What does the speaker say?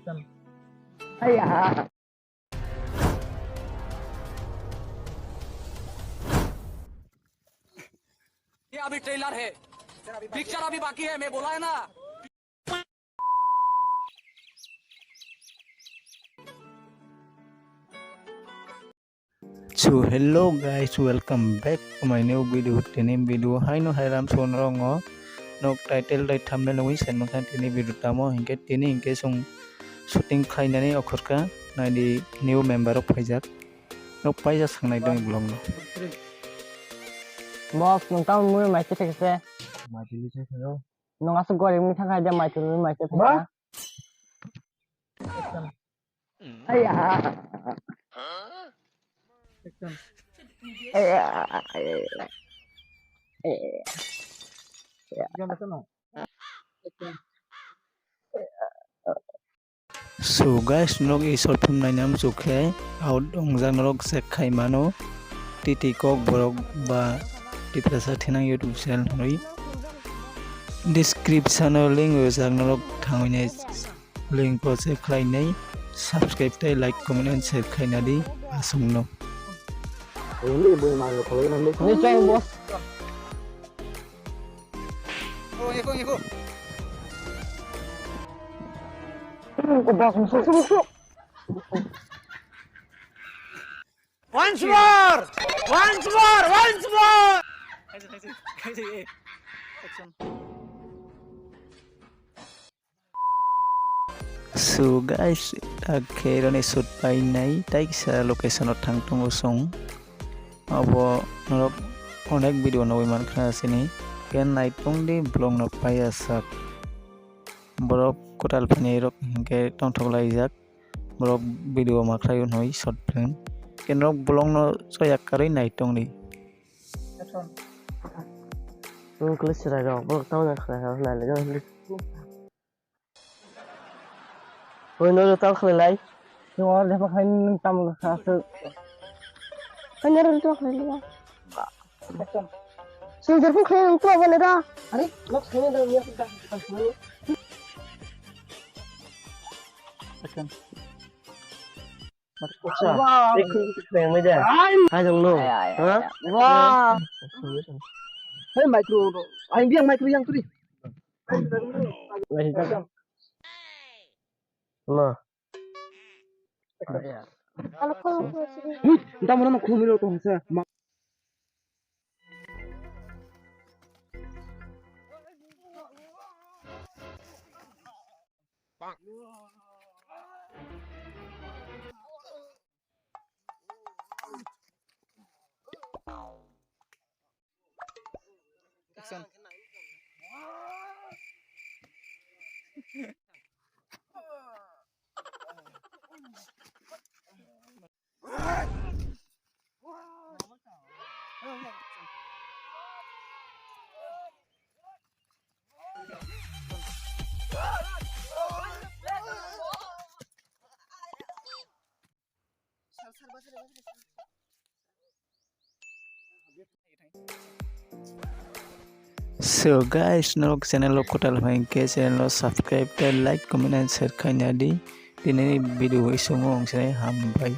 Ayah. ये अभी trailer है, पिक्चर अभी बाकी है, मैं बोला है ना। So hello guys, welcome back to my new video. Tini video hai no hai ram son rongo. Nok title dai thumbnail wi sen makan tini video tamo hingke tini hingke sung shooting khainani okhorka nai di new member of phaijak. Nok paijak sangnai dong blong no. Boss, nung taon mo yung may check kasi. Majili sa sayo. Nung aso ko rin minsan kaya may tuloy may check. Ba? Ayah. So guys, nok i short film nai nam sukhe out dong jang nok sekhai mano titi Kokborok ba Tiprasa Thinang YouTube channel noi description link jang nok thangoi link po sekhai nai subscribe tai like comment and share khai na di asung no. Ini ceng bos. Ngiko. Bos masuk. Once more. So guys, akhirnya ni shoot pai nai tai sa location thang tong song abo norok onek video no man khana sini ken nai tong di blog no pai asak borok kotal phani rok ke tong thoklai jak borok video ma khlai noi short film ken rok blog no soyak karai nai tong di Kelas sudah dong, belum tahu nak kelas mana lagi. Ôi nó tao khơi lấy, nhưng mà để mà khơi tâm là sự. Anh nhớ được tao khơi lấy. Xin chào phúc khơi tao vào đây đó. Anh, nó khơi nó đâu nhớ tao khơi. Wow, cái khơi mới đây. Hai dòng luôn. Hả? Wow. Hey micro, anh biết micro yang tu đi. Nah. Kalau kau wih, entah mana nak kumil tu saya. So guys, nok channel lo kotal bhai ke channel lo subscribe dan like comment and share khai na di. Dini video isungong sai ham bhai.